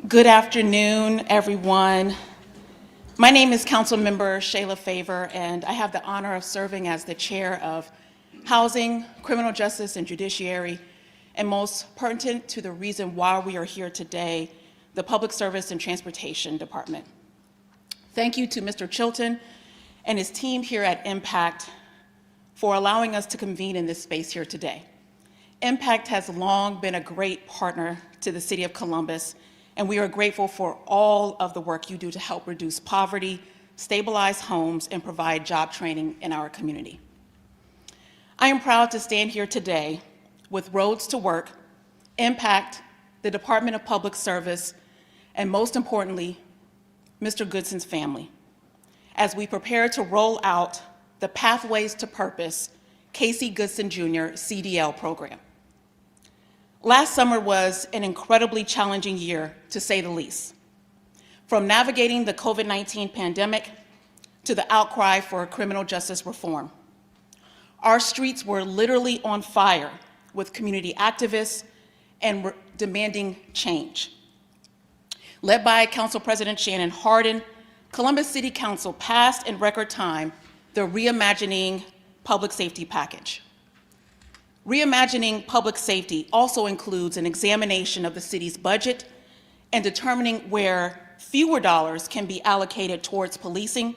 Good afternoon, everyone. My name is Councilmember Shayla Favor, and I have the honor of serving as the chair of Housing, Criminal Justice, and Judiciary, and most pertinent to the reason why we are here today, the Public Service and Transportation Department. Thank you to Mr. Chilton and his team here at Impact for allowing us to convene in this space here today. Impact has long been a great partner to the City of Columbus, and we are grateful for all of the work you do to help reduce poverty, stabilize homes, and provide job training in our community. I am proud to stand here today with Roads to Work, Impact, the Department of Public Service, and most importantly, Mr. Goodson's family, as we prepare to roll out the Pathways to Purpose Casey Goodson Jr. CDL program. Last summer was an incredibly challenging year, to say the least. From navigating the COVID-19 pandemic to the outcry for criminal justice reform. Our streets were literally on fire with community activists and demanding change. Led by Council President Shannon Hardin, Columbus City Council passed in record time the Reimagining Public Safety Package. Reimagining public safety also includes an examination of the city's budget and determining where fewer dollars can be allocated towards policing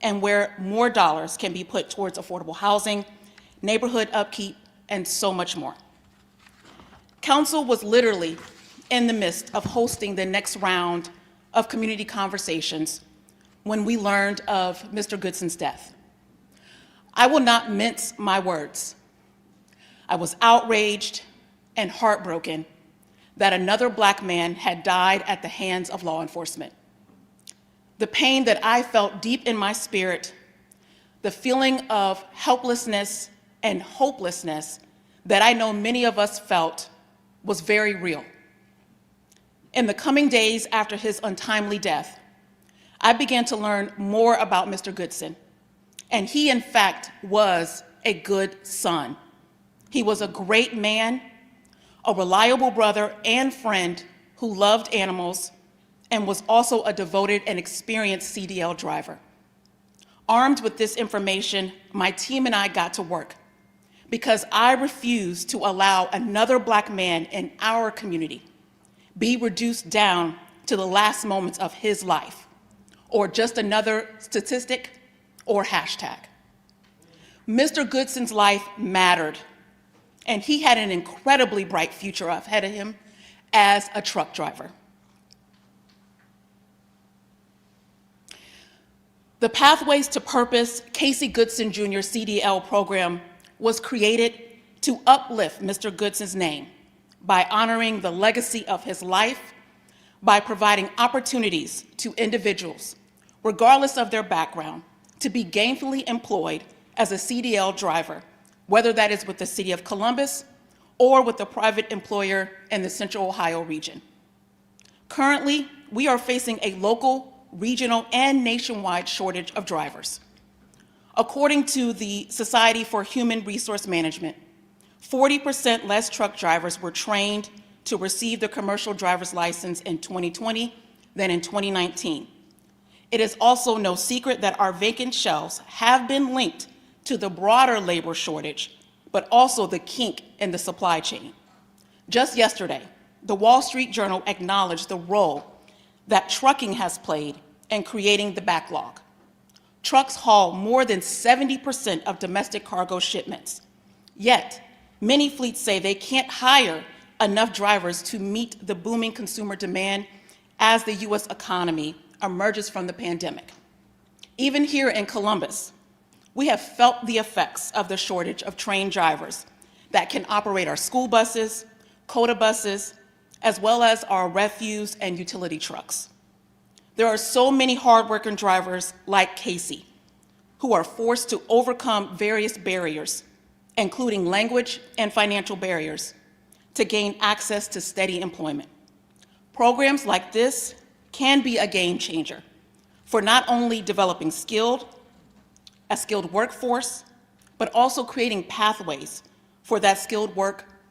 and where more dollars can be put towards affordable housing, neighborhood upkeep, and so much more. Council was literally in the midst of hosting the next round of community conversations when we learned of Mr. Goodson's death. I will not mince my words. I was outraged and heartbroken that another Black man had died at the hands of law enforcement. The pain that I felt deep in my spirit, the feeling of helplessness and hopelessness that I know many of us felt was very real. In the coming days after his untimely death, I began to learn more about Mr. Goodson, and he in fact was a good son. He was a great man, a reliable brother and friend who loved animals, and was also a devoted and experienced CDL driver. Armed with this information, my team and I got to work because I refused to allow another Black man in our community be reduced down to the last moments of his life, or just another statistic or hashtag. Mr. Goodson's life mattered, and he had an incredibly bright future ahead of him as a truck driver. The Pathways to Purpose Casey Goodson Jr. CDL program was created to uplift Mr. Goodson's name by honoring the legacy of his life, by providing opportunities to individuals, regardless of their background, to be gainfully employed as a CDL driver, whether that is with the City of Columbus or with a private employer in the Central Ohio region. Currently, we are facing a local, regional, and nationwide shortage of drivers. According to the Society for Human Resource Management, 40% less truck drivers were trained to receive the commercial driver's license in 2020 than in 2019. It is also no secret that our vacant shelves have been linked to the broader labor shortage, but also the kink in the supply chain. Just yesterday, the Wall Street Journal acknowledged the role that trucking has played in creating the backlog. Trucks haul more than 70% of domestic cargo shipments. Yet, many fleets say they can't hire enough drivers to meet the booming consumer demand as the US economy emerges from the pandemic. Even here in Columbus, we have felt the effects of the shortage of trained drivers that can operate our school buses, COTA buses, as well as our refuse and utility trucks. There are so many hardworking drivers like Casey who are forced to overcome various barriers, including language and financial barriers, to gain access to steady employment. Programs like this can be a game changer for not only developing a skilled workforce, but also creating pathways for that skilled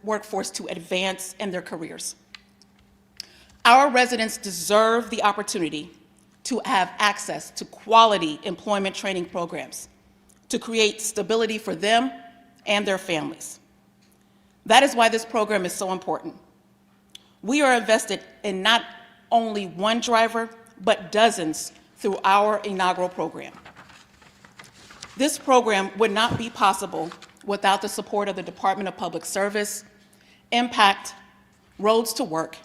workforce to advance in their careers. Our residents deserve the opportunity to have access to quality employment training programs to create stability for them and their families. That is why this program is so important. We are invested in not only one driver, but dozens through our inaugural program. This program would not be possible without the support of the Department of Public Service, Impact, Roads to Work,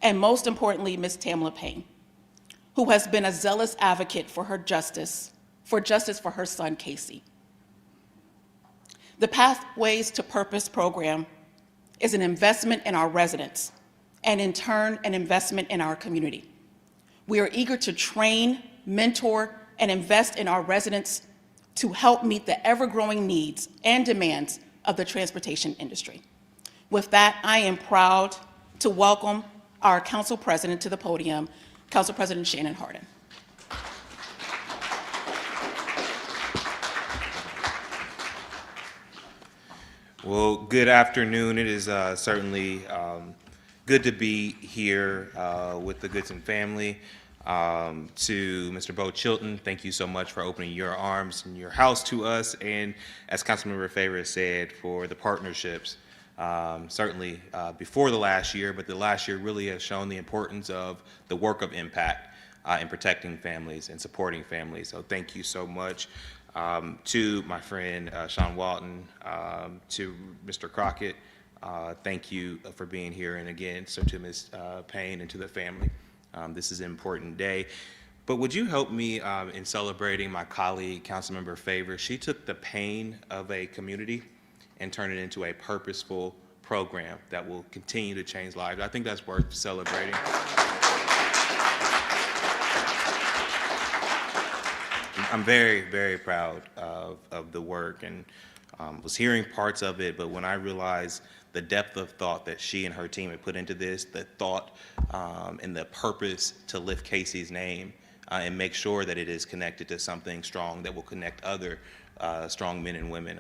and most importantly, Ms. Tamla Payne, who has been a zealous advocate for justice for her son, Casey. The Pathways to Purpose program is an investment in our residents, and in turn, an investment in our community. We are eager to train, mentor, and invest in our residents to help meet the ever-growing needs and demands of the transportation industry. With that, I am proud to welcome our Council President to the podium, Council President Shannon Hardin. Well, good afternoon. It is certainly good to be here with the Goodson family. To Mr. Bo Chilton, thank you so much for opening your arms and your house to us, and as Councilmember Favor said, for the partnerships. Certainly before the last year, but the last year really has shown the importance of the work of impact in protecting families and supporting families. So thank you so much. To my friend Sean Walton, to Mr. Crockett, thank you for being here, and again, so to Ms. Payne and to the family. This is an important day. But would you help me in celebrating my colleague, Councilmember Favor? She took the pain of a community and turned it into a purposeful program that will continue to change lives. I think that's worth celebrating. I'm very, very proud of the work, and was hearing parts of it, but when I realized the depth of thought that she and her team had put into this, the thought and the purpose to lift Casey's name and make sure that it is connected to something strong that will connect other strong men and women.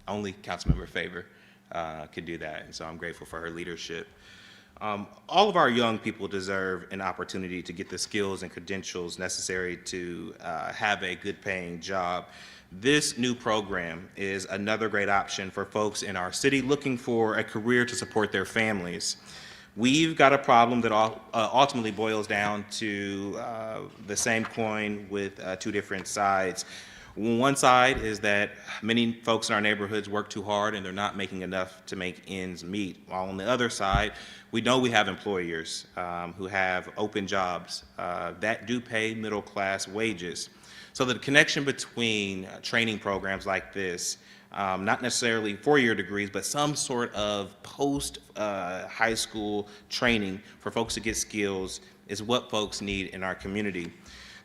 Only Councilmember Favor could do that, and so I'm grateful for her leadership. All of our young people deserve an opportunity to get the skills and credentials necessary to have a good paying job. This new program is another great option for folks in our city looking for a career to support their families. We've got a problem that ultimately boils down to the same coin with two different sides. One side is that many folks in our neighborhoods work too hard and they're not making enough to make ends meet. While on the other side, we know we have employers who have open jobs that do pay middle class wages. So the connection between training programs like this, not necessarily four-year degrees, but some sort of post high school training for folks to get skills is what folks need in our community.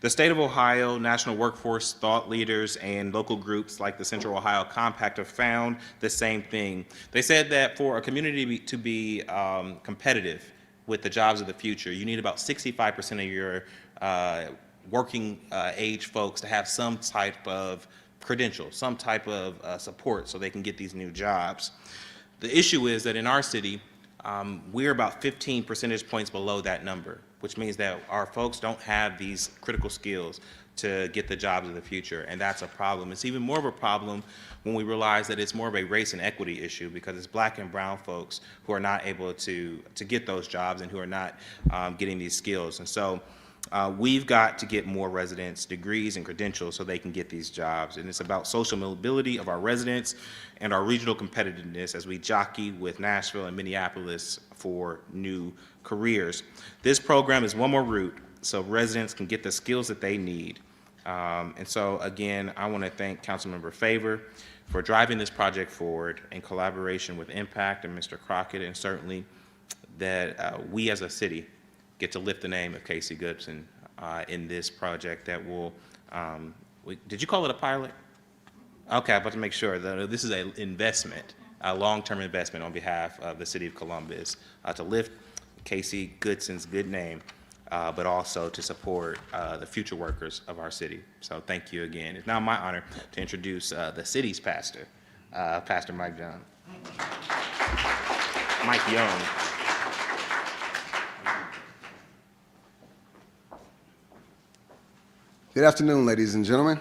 The state of Ohio, national workforce thought leaders, and local groups like the Central Ohio Compact have found the same thing. They said that for a community to be competitive with the jobs of the future, you need about 65% of your working age folks to have some type of credential, some type of support so they can get these new jobs. The issue is that in our city, we're about 15 percentage points below that number, which means that our folks don't have these critical skills to get the jobs of the future, and that's a problem. It's even more of a problem when we realize that it's more of a race and equity issue, because it's black and brown folks who are not able to get those jobs and who are not getting these skills. And so we've got to get more residents degrees and credentials so they can get these jobs. And it's about social mobility of our residents and our regional competitiveness as we jockey with Nashville and Minneapolis for new careers. This program is one more route so residents can get the skills that they need. And so again, I want to thank Councilmember Favor for driving this project forward in collaboration with Impact and Mr. Crockett, and certainly that we as a city get to lift the name of Casey Goodson in this project that will, did you call it a pilot? Okay, I'm about to make sure that this is an investment, a long-term investment on behalf of the city of Columbus to lift Casey Goodson's good name, but also to support the future workers of our city. So thank you again. It's now my honor to introduce the city's pastor, Pastor Mike Young. Good afternoon, ladies and gentlemen.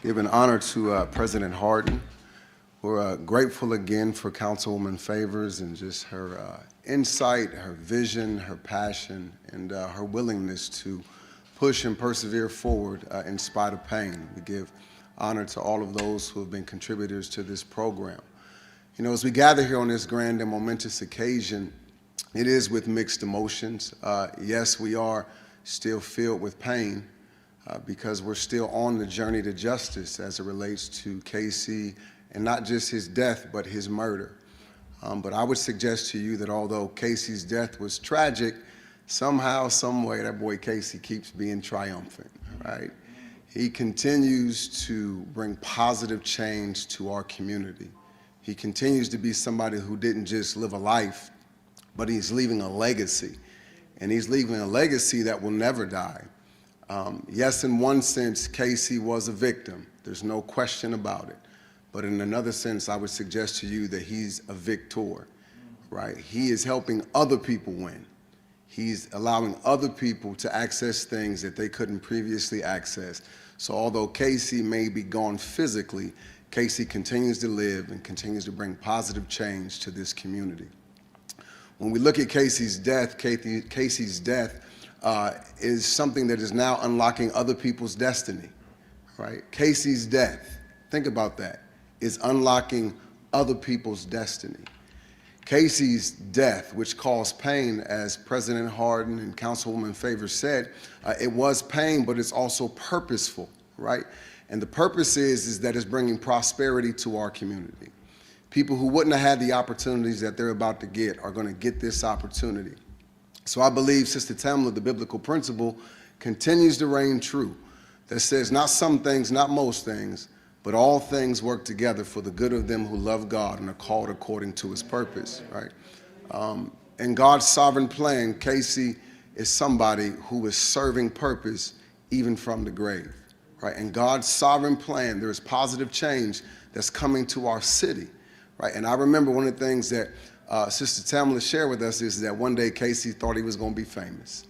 Give an honor to President Hardin. We're grateful again for Councilwoman Favors and just her insight, her vision, her passion, and her willingness to push and persevere forward in spite of pain. We give honor to all of those who have been contributors to this program. You know, as we gather here on this grand and momentous occasion, it is with mixed emotions. Yes, we are still filled with pain because we're still on the journey to justice as it relates to Casey, and not just his death, but his murder. But I would suggest to you that although Casey's death was tragic, somehow, some way, that boy Casey keeps being triumphant, right? He continues to bring positive change to our community. He continues to be somebody who didn't just live a life, but he's leaving a legacy. And he's leaving a legacy that will never die. Yes, in one sense, Casey was a victim. There's no question about it. But in another sense, I would suggest to you that he's a victor, right? He is helping other people win. He's allowing other people to access things that they couldn't previously access. So although Casey may be gone physically, Casey continues to live and continues to bring positive change to this community. When we look at Casey's death, is something that is now unlocking other people's destiny, right? Casey's death, think about that, is unlocking other people's destiny. Casey's death, which caused pain, as President Hardin and Councilwoman Favors said, it was pain, but it's also purposeful, right? And the purpose is that it's bringing prosperity to our community. People who wouldn't have had the opportunities that they're about to get are going to get this opportunity. So I believe, Sister Tamla, the biblical principle continues to reign true that says not some things, not most things, but all things work together for the good of them who love God and are called according to his purpose, right? In God's sovereign plan, Casey is somebody who is serving purpose even from the grave, right? In God's sovereign plan, there is positive change that's coming to our city, right? And I remember one of the things that Sister Tamla shared with us is that one day Casey thought he was going to be famous.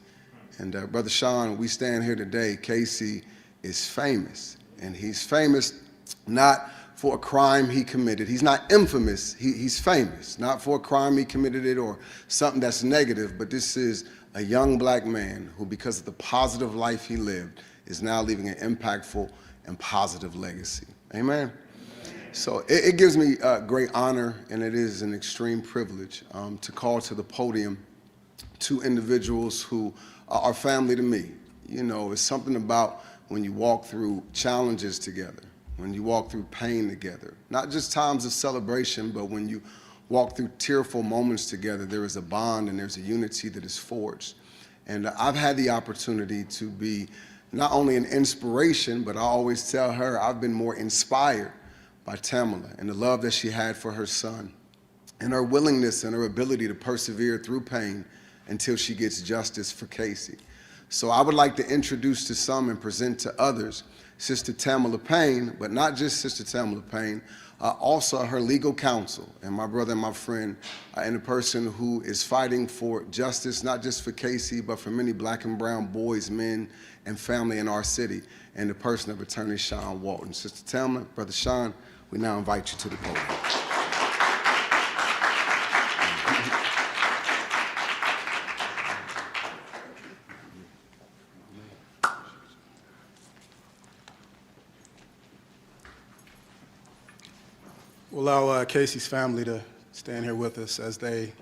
And Brother Sean, we stand here today, Casey is famous. And he's famous not for a crime he committed. He's not infamous, he's famous. Not for a crime he committed it or something that's negative, but this is a young black man who, because of the positive life he lived, is now leaving an impactful and positive legacy. Amen. So it gives me great honor, and it is an extreme privilege to call to the podium two individuals who are family to me. You know, it's something about when you walk through challenges together, when you walk through pain together, not just times of celebration, but when you walk through tearful moments together, there is a bond and there's a unity that is forged. And I've had the opportunity to be not only an inspiration, but I always tell her I've been more inspired by Tamala and the love that she had for her son and her willingness and her ability to persevere through pain until she gets justice for Casey. So I would like to introduce to some and present to others Sister Tamala Payne, but not just Sister Tamala Payne, also her legal counsel and my brother and my friend, and a person who is fighting for justice, not just for Casey, but for many black and brown boys, men, and family in our city, and the person of Attorney Sean Walton. Sister Tamala, Brother Sean, we now invite you to the podium. We'll allow Casey's family to stand here with us as they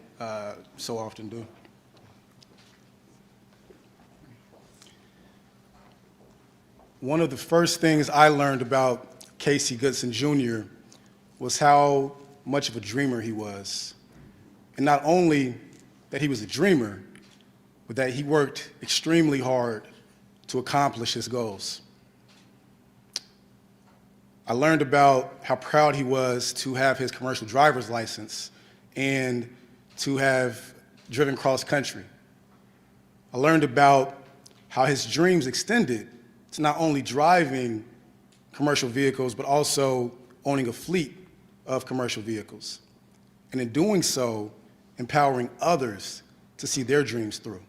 so often do. One of the first things I learned about Casey Goodson Jr. was how much of a dreamer he was. And not only that he was a dreamer, but that he worked extremely hard to accomplish his goals. I learned about how proud he was to have his commercial driver's license and to have driven cross country. I learned about how his dreams extended to not only driving commercial vehicles, but also owning a fleet of commercial vehicles. And in doing so, empowering others to see their dreams through.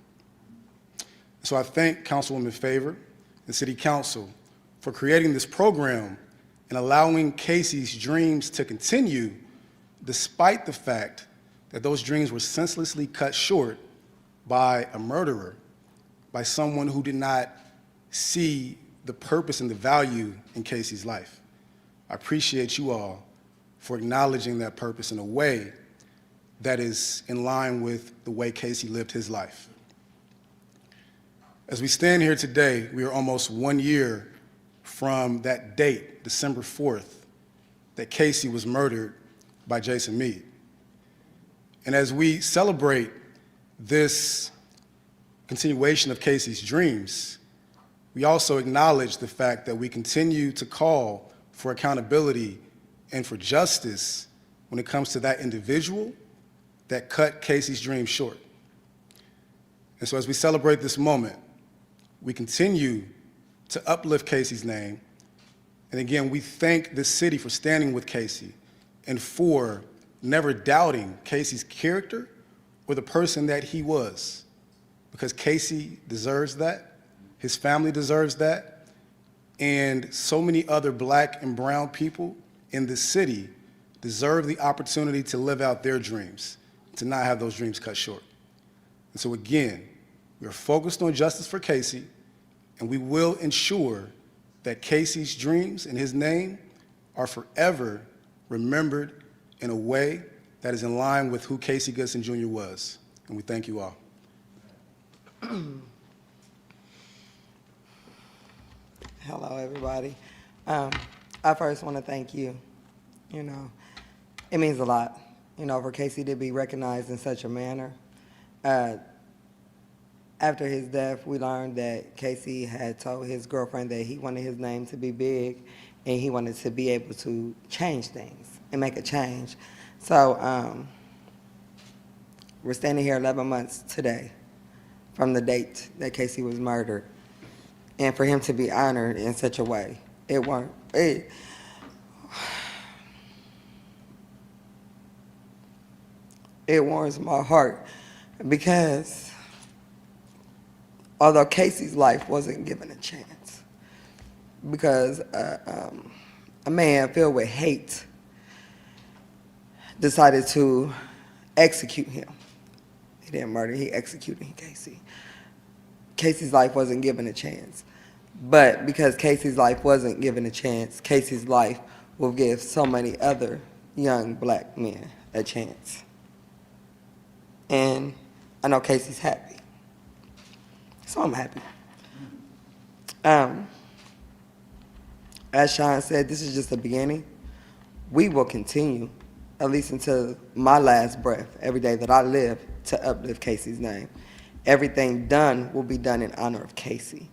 So I thank Councilwoman Favor and City Council for creating this program and allowing Casey's dreams to continue despite the fact that those dreams were senselessly cut short by a murderer, by someone who did not see the purpose and the value in Casey's life. I appreciate you all for acknowledging that purpose in a way that is in line with the way Casey lived his life. As we stand here today, we are almost 1 year from that date, December 4th, that Casey was murdered by Jason Meade. And as we celebrate this continuation of Casey's dreams, we also acknowledge the fact that we continue to call for accountability and for justice when it comes to that individual that cut Casey's dreams short. And so as we celebrate this moment, we continue to uplift Casey's name. And again, we thank the city for standing with Casey and for never doubting Casey's character or the person that he was, because Casey deserves that, his family deserves that, and so many other Black and brown people in this city deserve the opportunity to live out their dreams, to not have those dreams cut short. And so again, we are focused on justice for Casey, and we will ensure that Casey's dreams and his name are forever remembered in a way that is in line with who Casey Goodson Jr. was. And we thank you all. Hello, everybody. I first want to thank you. You know, it means a lot, you know, for Casey to be recognized in such a manner. After his death, we learned that Casey had told his girlfriend that he wanted his name to be big and he wanted to be able to change things and make a change. So we're standing here 11 months today from the date that Casey was murdered. And for him to be honored in such a way, it warms my heart, because although Casey's life wasn't given a chance, because a man filled with hate decided to execute him. He didn't murder, he executed Casey. Casey's life wasn't given a chance. But because Casey's life wasn't given a chance, Casey's life will give so many other young Black men a chance. And I know Casey's happy. So I'm happy. As Sean said, this is just the beginning. We will continue, at least until my last breath, every day that I live, to uplift Casey's name. Everything done will be done in honor of Casey.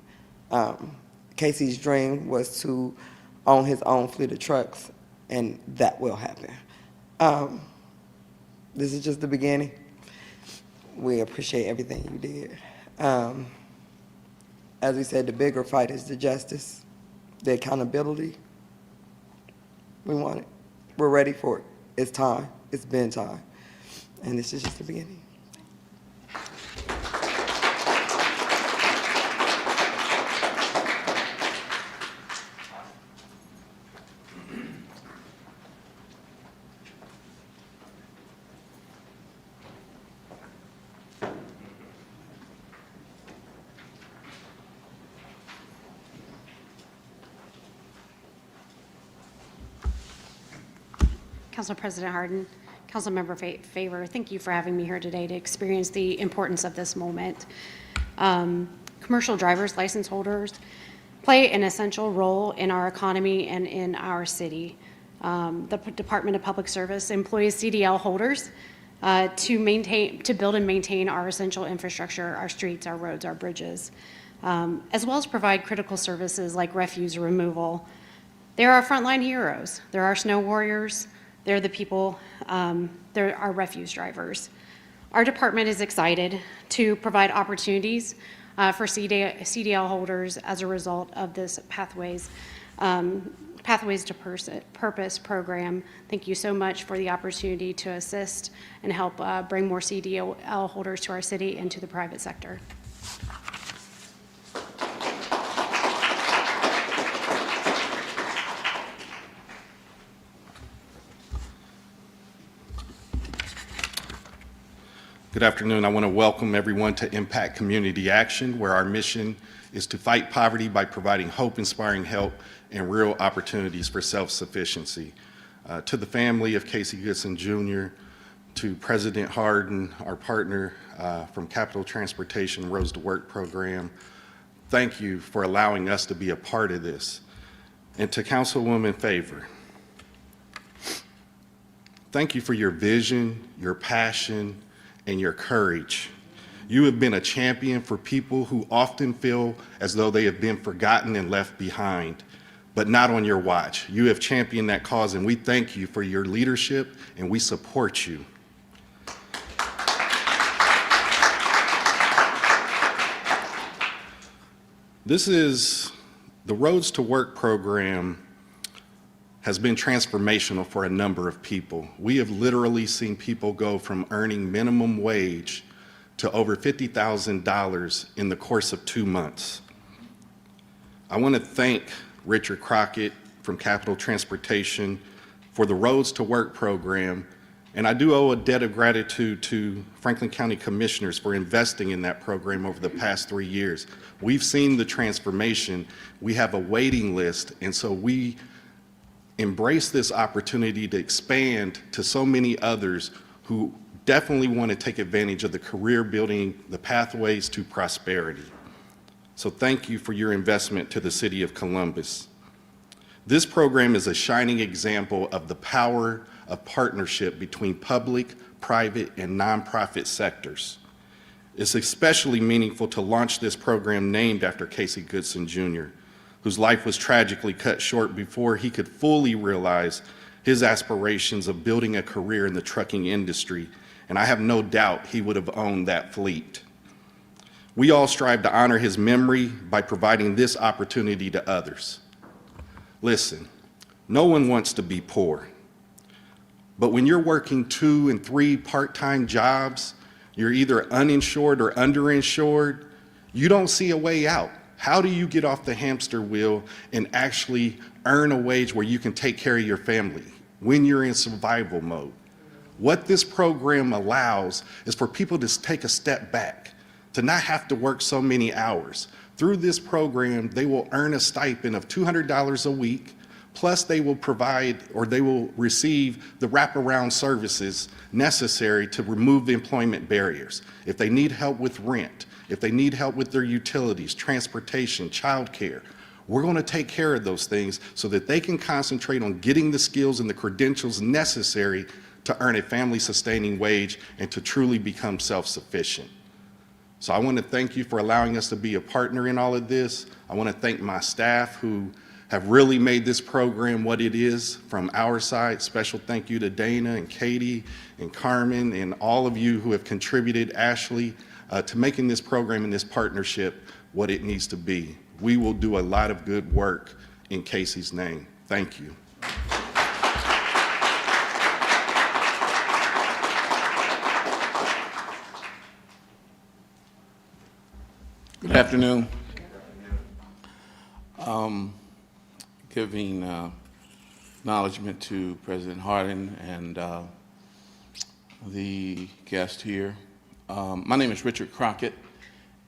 Casey's dream was to own his own fleet of trucks, and that will happen. This is just the beginning. We appreciate everything you did. As we said, the bigger fight is the justice, the accountability. We want it. We're ready for it. It's time. It's been time. And this is just the beginning. Council President Harden, Councilmember Favor, thank you for having me here today to experience the importance of this moment. Commercial driver's license holders play an essential role in our economy and in our city. The Department of Public Service employs CDL holders to build and maintain our essential infrastructure, our streets, our roads, our bridges, as well as provide critical services like refuse removal. They're our frontline heroes. They're our snow warriors. They're the people, they're our refuse drivers. Our department is excited to provide opportunities for CDL holders as a result of this Pathways to Purpose program. Thank you so much for the opportunity to assist and help bring more CDL holders to our city and to the private sector. Good afternoon. I want to welcome everyone to Impact Community Action, where our mission is to fight poverty by providing hope, inspiring help, and real opportunities for self-sufficiency. To the family of Casey Goodson Jr., to President Harden, our partner from Capital Transportation Roads to Work program, thank you for allowing us to be a part of this. And to Councilwoman Favor, thank you for your vision, your passion, and your courage. You have been a champion for people who often feel as though they have been forgotten and left behind, but not on your watch. You have championed that cause, and we thank you for your leadership, and we support you. The Roads to Work program has been transformational for a number of people. We have literally seen people go from earning minimum wage to over $50,000 in the course of 2 months. I want to thank Richard Crockett from Capital Transportation for the Roads to Work program, and I do owe a debt of gratitude to Franklin County Commissioners for investing in that program over the past 3 years. We've seen the transformation. We have a waiting list, and so we embrace this opportunity to expand to so many others who definitely want to take advantage of the career building, the pathways to prosperity. So thank you for your investment to the City of Columbus. This program is a shining example of the power of partnership between public, private, and nonprofit sectors. It's especially meaningful to launch this program named after Casey Goodson Jr., whose life was tragically cut short before he could fully realize his aspirations of building a career in the trucking industry, and I have no doubt he would have owned that fleet. We all strive to honor his memory by providing this opportunity to others. Listen, no one wants to be poor, but when you're working 2 and 3 part-time jobs, you're either uninsured or underinsured, you don't see a way out. How do you get off the hamster wheel and actually earn a wage where you can take care of your family when you're in survival mode? What this program allows is for people to take a step back, to not have to work so many hours. Through this program, they will earn a stipend of $200 a week, plus they will provide or they will receive the wraparound services necessary to remove the employment barriers. If they need help with rent, if they need help with their utilities, transportation, childcare, we're going to take care of those things so that they can concentrate on getting the skills and the credentials necessary to earn a family-sustaining wage and to truly become self-sufficient. So I want to thank you for allowing us to be a partner in all of this. I want to thank my staff who have really made this program what it is from our side. Special thank you to Dana and Katie and Carmen and all of you who have contributed, Ashley, to making this program and this partnership what it needs to be. We will do a lot of good work in Casey's name. Thank you. Good afternoon. Giving acknowledgement to President Harden and the guest here. My name is Richard Crockett,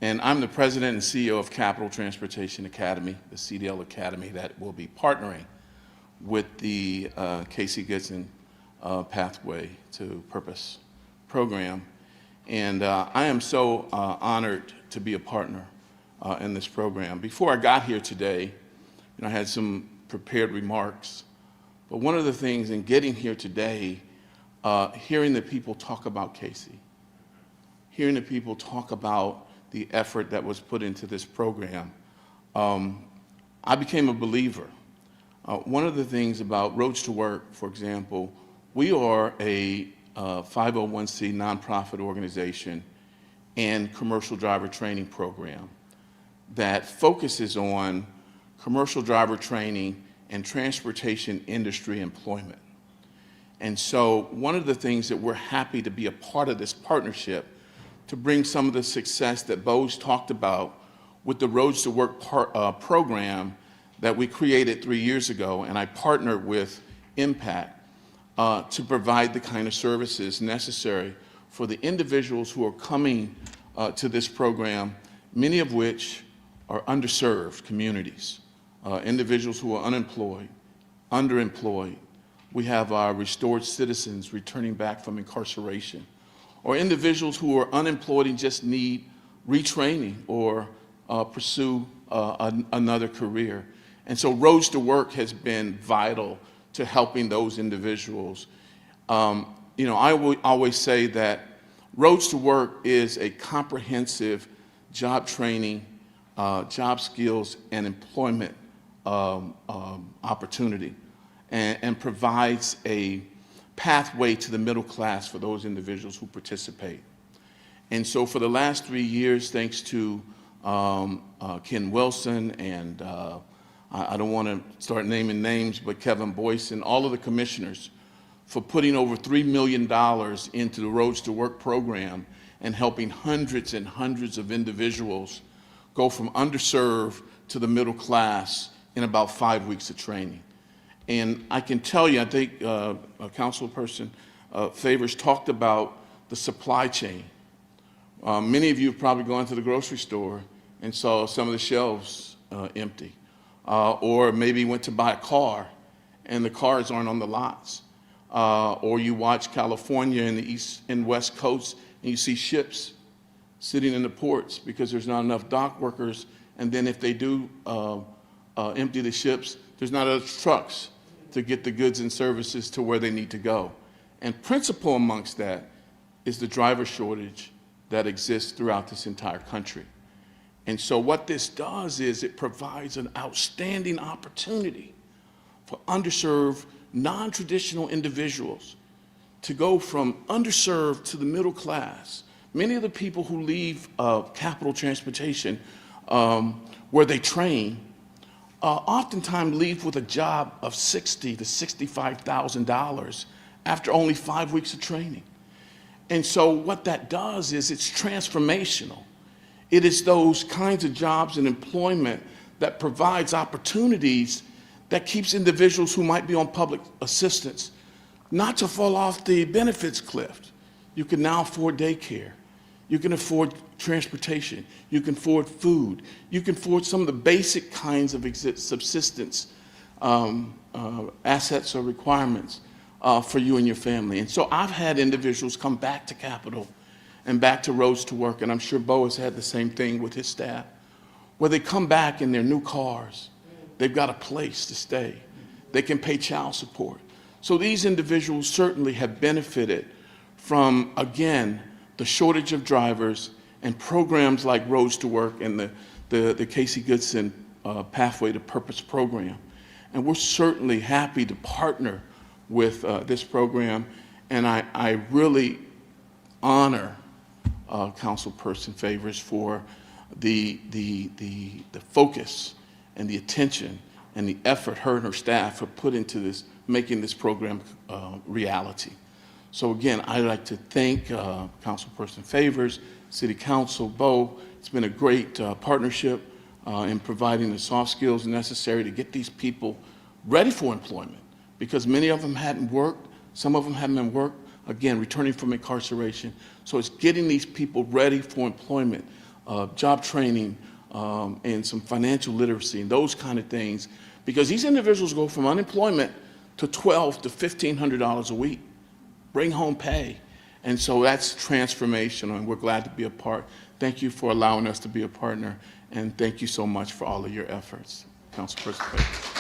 and I'm the president and CEO of Capital Transportation Academy, the CDL Academy that will be partnering with the Casey Goodson Pathway to Purpose program. And I am so honored to be a partner in this program. Before I got here today, I had some prepared remarks, but one of the things in getting here today, hearing the people talk about Casey, hearing the people talk about the effort that was put into this program, I became a believer. One of the things about Roads to Work, for example, we are a 501c nonprofit organization and commercial driver training program that focuses on commercial driver training and transportation industry employment. And so one of the things that we're happy to be a part of this partnership to bring some of the success that Bo's talked about with the Roads to Work program that we created 3 years ago, and I partnered with Impact to provide the kind of services necessary for the individuals who are coming to this program, many of which are underserved communities, individuals who are unemployed, underemployed. We have our restored citizens returning back from incarceration, or individuals who are unemployed and just need retraining or pursue another career. And so Roads to Work has been vital to helping those individuals. You know, I always say that Roads to Work is a comprehensive job training, job skills, and employment opportunity, and provides a pathway to the middle class for those individuals who participate. And so for the last 3 years, thanks to Ken Wilson and I don't want to start naming names, but Kevin Boyce and all of the commissioners for putting over $3 million into the Roads to Work program and helping hundreds and hundreds of individuals go from underserved to the middle class in about 5 weeks of training. And I can tell you, I think Councilperson Favors talked about the supply chain. Many of you have probably gone to the grocery store and saw some of the shelves empty. Or maybe went to buy a car and the cars aren't on the lots. Or you watch California in the East and West Coast and you see ships sitting in the ports because there's not enough dock workers, and then if they do empty the ships, there's not enough trucks to get the goods and services to where they need to go. And principal amongst that is the driver shortage that exists throughout this entire country. And so what this does is it provides an outstanding opportunity for underserved, non-traditional individuals to go from underserved to the middle class. Many of the people who leave Capital Transportation where they train oftentimes leave with a job of $60,000 to $65,000 after only 5 weeks of training. And so what that does is it's transformational. It is those kinds of jobs and employment that provides opportunities that keeps individuals who might be on public assistance not to fall off the benefits cliff. You can now afford daycare. You can afford transportation. You can afford food. You can afford some of the basic kinds of subsistence assets or requirements for you and your family. And so I've had individuals come back to Capitol and back to Roads to Work, and I'm sure Bo has had the same thing with his staff, where they come back in their new cars. They've got a place to stay. They can pay child support. So these individuals certainly have benefited from, again, the shortage of drivers and programs like Roads to Work and the Casey Goodson Pathway to Purpose program. And we're certainly happy to partner with this program, and I really honor Councilperson Favors for the focus and the attention and the effort her and her staff have put into this, making this program reality. So again, I'd like to thank Councilperson Favors, City Council, Bo. It's been a great partnership in providing the soft skills necessary to get these people ready for employment, because many of them hadn't worked, some of them haven't been worked, again, returning from incarceration. So it's getting these people ready for employment, job training, and some financial literacy and those kind of things, because these individuals go from unemployment to $1,200 to $1,500 a week, bring home pay. And so that's transformational, and we're glad to be a part. Thank you for allowing us to be a partner, and thank you so much for all of your efforts. Councilperson Favors.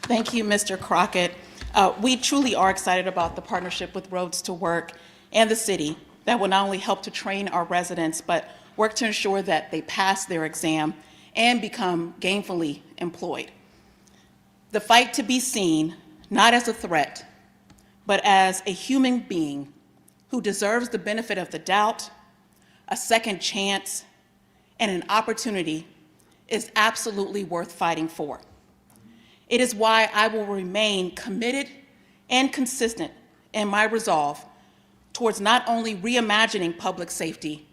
Thank you, Mr. Crockett. We truly are excited about the partnership with Roads to Work and the city that will not only help to train our residents, but work to ensure that they pass their exam and become gainfully employed. The fight to be seen not as a threat, but as a human being who deserves the benefit of the doubt, a second chance, and an opportunity is absolutely worth fighting for. It is why I will remain committed and consistent in my resolve towards not only reimagining public safety,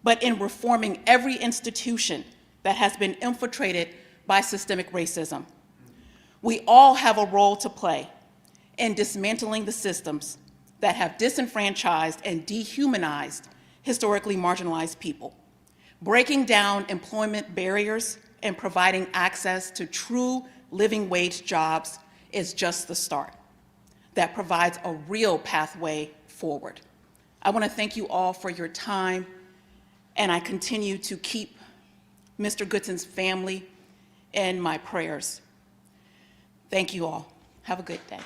but in reforming every institution that has been infiltrated by systemic racism. We all have a role to play in dismantling the systems that have disenfranchised and dehumanized historically marginalized people. Breaking down employment barriers and providing access to true living wage jobs is just the start. That provides a real pathway forward. I want to thank you all for your time, and I continue to keep Mr. Goodson's family in my prayers. Thank you all. Have a good day.